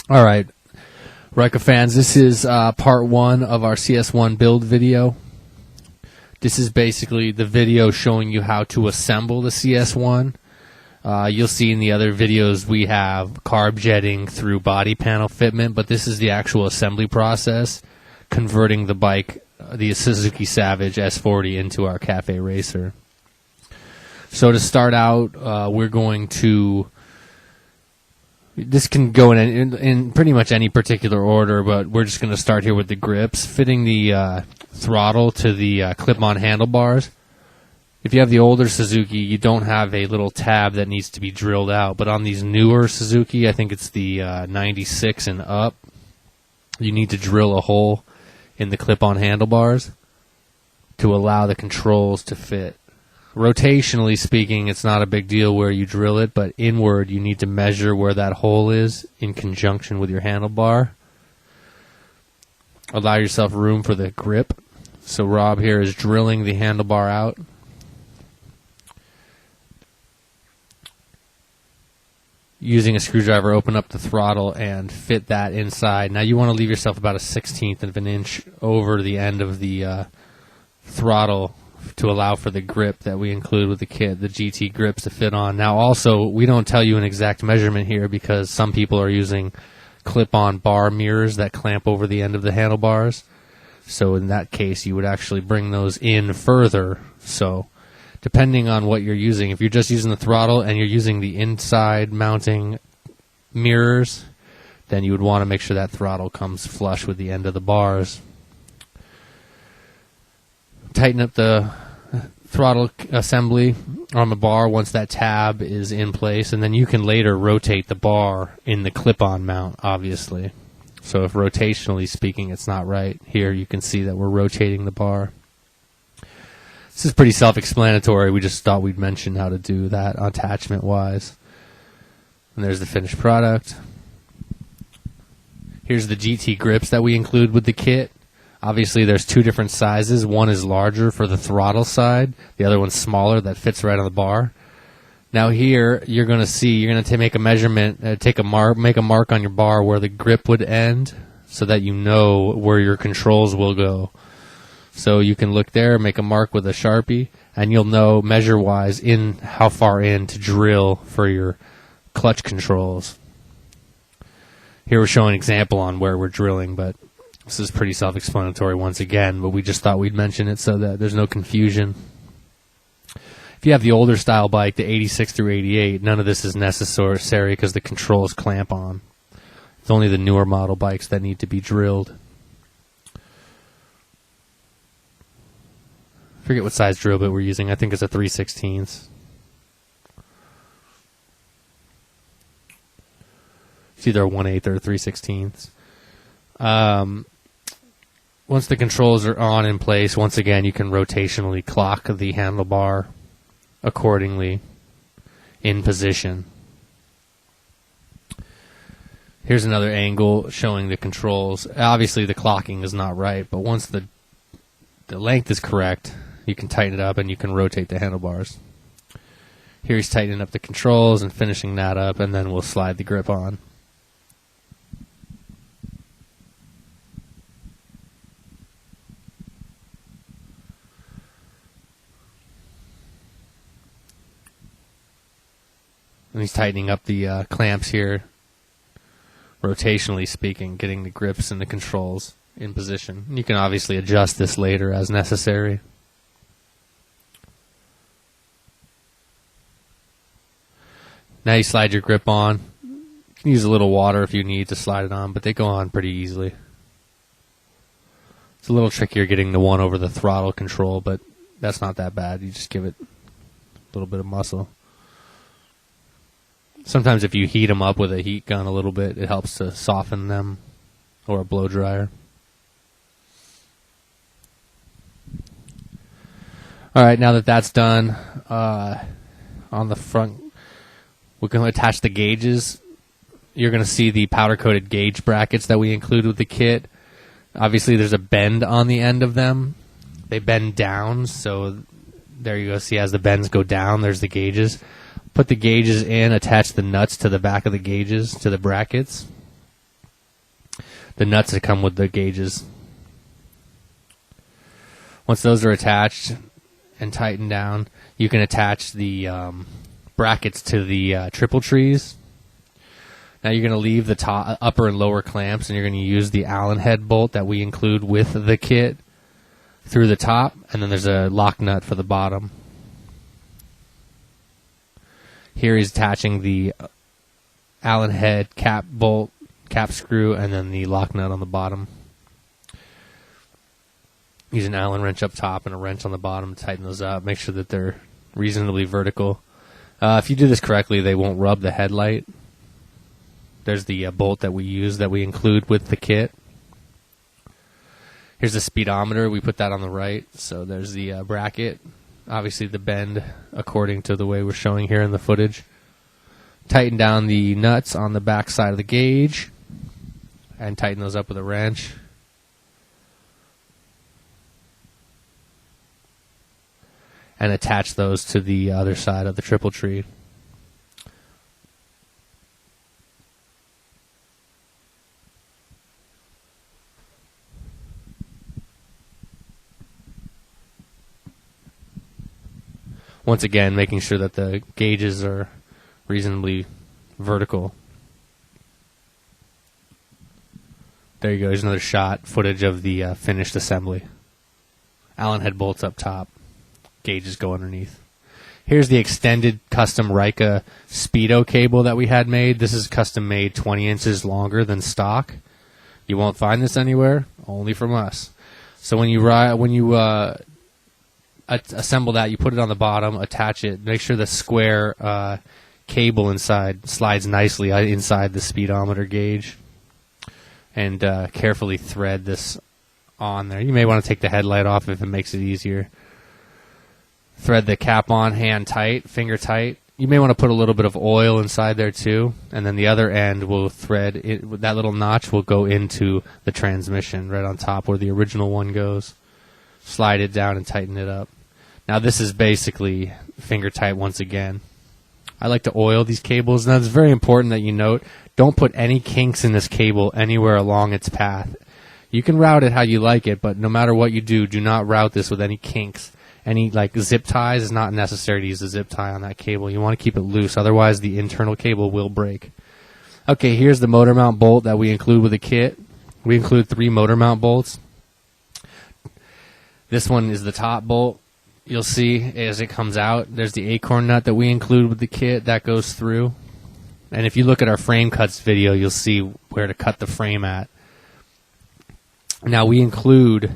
All right, Ryca fans, this is part 1 of our CS-1 build video. This is basically the video showing you how to assemble the CS-1. You'll see in the other videos we have carb jetting through body panel fitment, but this is the actual assembly process, converting the bike, the Suzuki Savage S40, into our Cafe Racer. So to start out, we're going to... This can go in pretty much any particular order, but we're just going to start here with the grips, fitting the throttle to the clip-on handlebars. If you have the older Suzuki, you don't have a little tab that needs to be drilled out, but on these newer Suzuki, I think it's the 96 and up, you need to drill a hole in the clip-on handlebars to allow the controls to fit. Rotationally speaking, it's not a big deal where you drill it, but inward you need to measure where that hole is in conjunction with your handlebar. Allow yourself room for the grip. So Rob here is drilling the handlebar out. Using a screwdriver, open up the throttle and fit that inside. Now you want to leave yourself about a 1/16 of an inch over the end of the throttle to allow for the grip that we include with the kit, the GT grips to fit on. Now also, we don't tell you an exact measurement here because some people are using clip-on bar mirrors that clamp over the end of the handlebars. So in that case, you would actually bring those in further. So depending on what you're using, if you're just using the throttle and you're using the inside mounting mirrors, then you would want to make sure that throttle comes flush with the end of the bars. Tighten up the throttle assembly on the bar once that tab is in place, and then you can later rotate the bar in the clip-on mount, obviously. So if rotationally speaking it's not right, here you can see that we're rotating the bar. This is pretty self-explanatory. We just thought we'd mention how to do that attachment-wise. And there's the finished product. Here's the GT grips that we include with the kit. Obviously, there's two different sizes. One is larger for the throttle side. The other one's smaller that fits right on the bar. Now here, you're going to see, you're going to make a measurement, make a mark on your bar where the grip would end so that you know where your controls will go. So you can look there, make a mark with a Sharpie, and you'll know measure-wise in how far in to drill for your clutch controls. Here we're showing an example on where we're drilling, but this is pretty self-explanatory once again, but we just thought we'd mention it so that there's no confusion. If you have the older style bike, the 86 through 88, none of this is necessary because the controls clamp on. It's only the newer model bikes that need to be drilled. I forget what size drill bit we're using. I think it's a 3/16. It's either a 1/8 or a 3/16. Once the controls are on in place, once again, you can rotationally clock the handlebar accordingly in position. Here's another angle showing the controls. Obviously, the clocking is not right, but once the length is correct, you can tighten it up and you can rotate the handlebars. Here he's tightening up the controls and finishing that up, and then we'll slide the grip on. And he's tightening up the clamps here, rotationally speaking, getting the grips and the controls in position. You can obviously adjust this later as necessary. Now you slide your grip on. You can use a little water if you need to slide it on, but they go on pretty easily. It's a little trickier getting the one over the throttle control, but that's not that bad. You just give it a little bit of muscle. Sometimes if you heat them up with a heat gun a little bit, it helps to soften them, or a blow dryer. Alright, now that that's done, on the front, we're going to attach the gauges. You're going to see the powder-coated gauge brackets that we include with the kit. Obviously, there's a bend on the end of them. They bend down, so there you go. See, as the bends go down, there's the gauges. Put the gauges in, attach the nuts to the back of the gauges, to the brackets. the nuts that come with the gauges. Once those are attached and tightened down, you can attach the brackets to the triple trees. Now you're going to leave the top, upper and lower clamps, and you're going to use the Allen head bolt that we include with the kit through the top, and then there's a lock nut for the bottom. Here he's attaching the Allen head cap bolt, cap screw, and then the lock nut on the bottom. Use an Allen wrench up top and a wrench on the bottom to tighten those up. Make sure that they're reasonably vertical. If you do this correctly, they won't rub the headlight. There's the bolt that we use that we include with the kit. Here's the speedometer. We put that on the right. So there's the bracket. Obviously the bend according to the way we're showing here in the footage. Tighten down the nuts on the back side of the gauge and tighten those up with a wrench. And attach those to the other side of the triple tree. Once again, making sure that the gauges are reasonably vertical. There you go. Here's another shot, footage of the finished assembly. Allen head bolts up top. Gauges go underneath. Here's the extended custom Ryca Speedo cable that we had made. This is custom made 20 inches longer than stock. You won't find this anywhere, only from us. So when you assemble that, you put it on the bottom, attach it, make sure the square cable inside slides nicely inside the speedometer gauge, and carefully thread this on there. You may want to take the headlight off if it makes it easier. Thread the cap on, hand tight, finger tight. You may want to put a little bit of oil inside there too, and then the other end will thread it. That little notch will go into the transmission right on top where the original one goes. Slide it down and tighten it up. Now this is basically finger tight once again. I like to oil these cables. Now it's very important that you note, don't put any kinks in this cable anywhere along its path. You can route it how you like it, but no matter what you do, do not route this with any kinks. Any like zip ties is not necessary to use a zip tie on that cable. You want to keep it loose, otherwise the internal cable will break. Okay, here's the motor mount bolt that we include with the kit. We include 3 motor mount bolts. This one is the top bolt. You'll see as it comes out, there's the acorn nut that we include with the kit that goes through. And if you look at our frame cuts video, you'll see where to cut the frame at. Now we include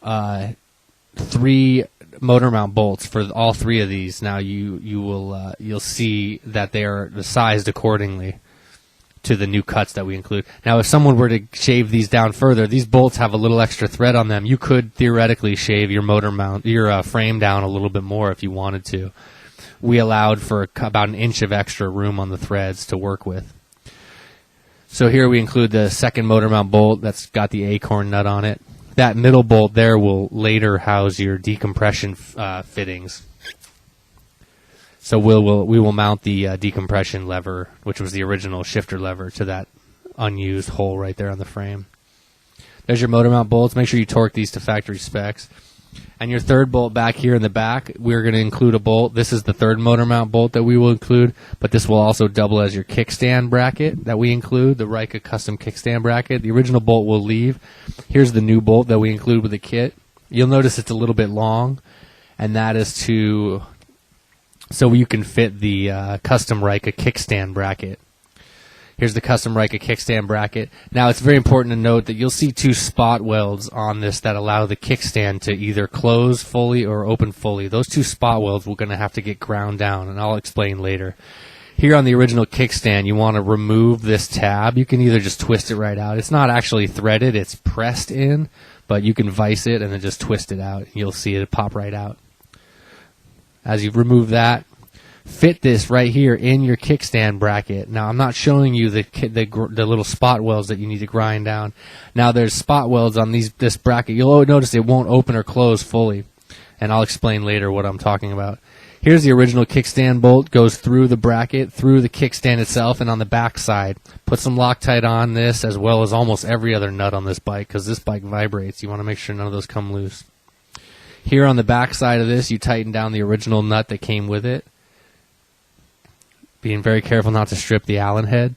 3 motor mount bolts for all 3 of these. Now you'll see that they are sized accordingly to the new cuts that we include. Now if someone were to shave these down further, these bolts have a little extra thread on them. You could theoretically shave your motor mount, your frame down a little bit more if you wanted to. We allowed for about 1 inch of extra room on the threads to work with. So here we include the second motor mount bolt that's got the acorn nut on it. That middle bolt there will later house your decompression fittings. So we will mount the decompression lever, which was the original shifter lever, to that unused hole right there on the frame. There's your motor mount bolts. Make sure you torque these to factory specs. And your third bolt back here in the back, we're going to include a bolt. This is the third motor mount bolt that we will include, but this will also double as your kickstand bracket that we include, the Ryca custom kickstand bracket. The original bolt will leave. Here's the new bolt that we include with the kit. You'll notice it's a little bit long, and that is so you can fit the custom Ryca kickstand bracket. Here's the custom Ryca kickstand bracket. Now it's very important to note that you'll see 2 spot welds on this that allow the kickstand to either close fully or open fully. Those 2 spot welds we're going to have to get ground down, and I'll explain later. Here on the original kickstand, you want to remove this tab. You can either just twist it right out. It's not actually threaded, it's pressed in, but you can vise it and then just twist it out. You'll see it pop right out. As you remove that, fit this right here in your kickstand bracket. Now I'm not showing you the little spot welds that you need to grind down. Now there's spot welds on this bracket. You'll notice it won't open or close fully, and I'll explain later what I'm talking about. Here's the original kickstand bolt, goes through the bracket, through the kickstand itself, and on the back side. Put some Loctite on this, as well as almost every other nut on this bike, because this bike vibrates. You want to make sure none of those come loose. Here on the back side of this, you tighten down the original nut that came with it, being very careful not to strip the Allen head.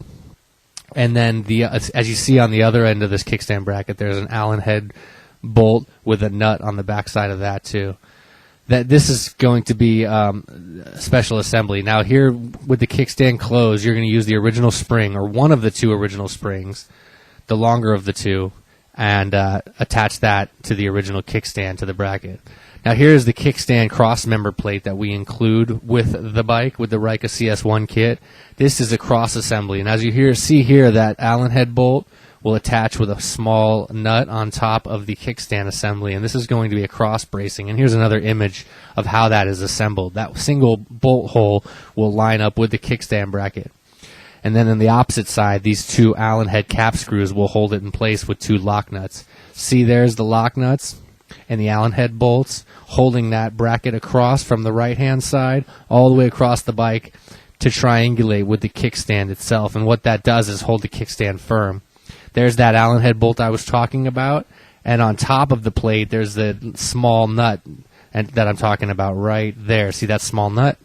And then, as you see on the other end of this kickstand bracket, there's an Allen head bolt with a nut on the back side of that too. This is going to be special assembly. Now here with the kickstand closed, you're going to use the original spring, or one of the two original springs, the longer of the two, and attach that to the original kickstand to the bracket. Now here's the kickstand cross member plate that we include with the bike, with the Ryca CS-1 kit. This is a cross assembly, and as you see here, that Allen head bolt will attach with a small nut on top of the kickstand assembly, and this is going to be a cross bracing. And here's another image of how that is assembled. That single bolt hole will line up with the kickstand bracket. And then on the opposite side, these two Allen head cap screws will hold it in place with two lock nuts. See, there's the lock nuts and the Allen head bolts holding that bracket across from the right-hand side all the way across the bike to triangulate with the kickstand itself. And what that does is hold the kickstand firm. There's that Allen head bolt I was talking about, and on top of the plate there's the small nut that I'm talking about right there. See that small nut?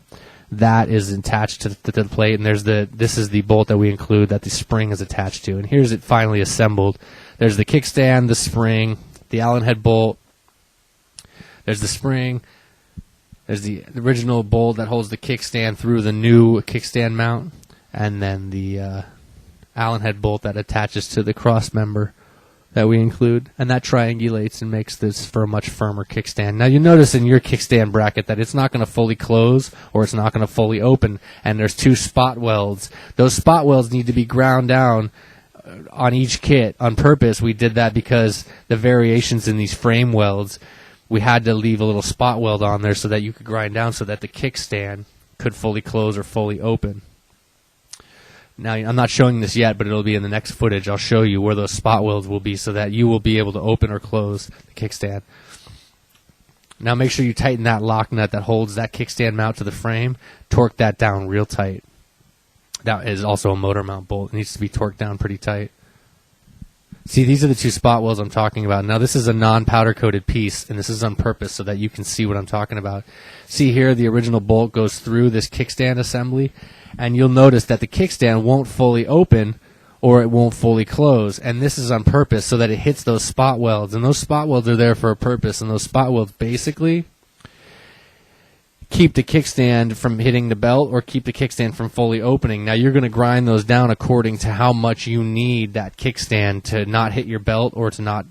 That is attached to the plate, and this is the bolt that we include that the spring is attached to. And here's it finally assembled. There's the kickstand, the spring, the Allen head bolt. There's the spring. There's the original bolt that holds the kickstand through the new kickstand mount, and then the Allen head bolt that attaches to the cross member that we include, and that triangulates and makes this for a much firmer kickstand. Now you notice in your kickstand bracket that it's not going to fully close or it's not going to fully open, and there's two spot welds. Those spot welds need to be ground down on each kit on purpose. We did that because the variations in these frame welds, we had to leave a little spot weld on there so that you could grind down so that the kickstand could fully close or fully open. Now, I'm not showing this yet, but it'll be in the next footage. I'll show you where those spot welds will be so that you will be able to open or close the kickstand. Now, make sure you tighten that lock nut that holds that kickstand mount to the frame. Torque that down real tight. That is also a motor mount bolt. It needs to be torqued down pretty tight. See, these are the two spot welds I'm talking about. Now, this is a non-powder coated piece, and this is on purpose so that you can see what I'm talking about. See here, the original bolt goes through this kickstand assembly, and you'll notice that the kickstand won't fully open or it won't fully close, and this is on purpose so that it hits those spot welds, and those spot welds are there for a purpose, and those spot welds basically keep the kickstand from hitting the belt or keep the kickstand from fully opening. Now you're going to grind those down according to how much you need that kickstand to not hit your belt or to not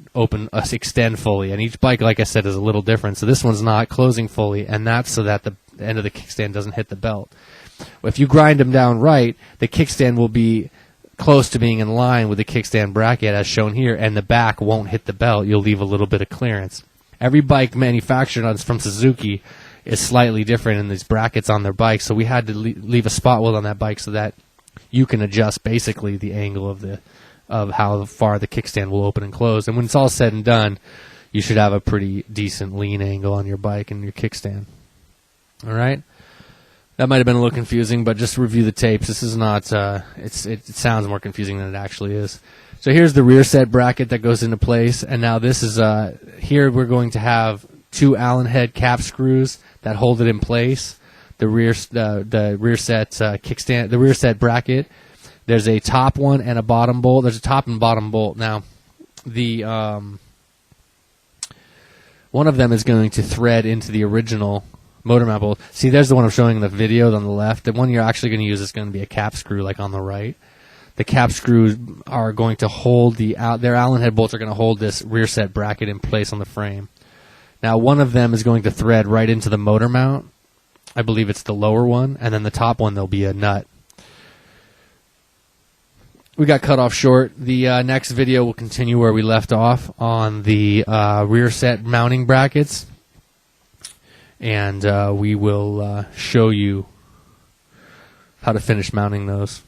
extend fully, and each bike, like I said, is a little different. So this one's not closing fully, and that's so that the end of the kickstand doesn't hit the belt. If you grind them down right, the kickstand will be close to being in line with the kickstand bracket as shown here, and the back won't hit the belt. You'll leave a little bit of clearance. Every bike manufactured from Suzuki is slightly different in these brackets on their bikes, so we had to leave a spot weld on that bike so that you can adjust basically the angle of how far the kickstand will open and close. And when it's all said and done, you should have a pretty decent lean angle on your bike and your kickstand. All right? That might have been a little confusing, but just review the tapes. This is not, it sounds more confusing than it actually is. So here's the rear set bracket that goes into place, and now this is, here we're going to have two Allen head cap screws that hold it in place. The rear set kickstand, the rear set bracket. There's a top one and a bottom bolt. There's a top and bottom bolt. Now, the one of them is going to thread into the original motor mount bolt. See, there's the one I'm showing in the video on the left. The one you're actually going to use is going to be a cap screw, like on the right. The cap screws are going to hold their Allen head bolts are going to hold this rear set bracket in place on the frame. Now, one of them is going to thread right into the motor mount. I believe it's the lower one, and then the top one there'll be a nut. We got cut off short. The next video will continue where we left off on the rear set mounting brackets, and we will show you how to finish mounting those.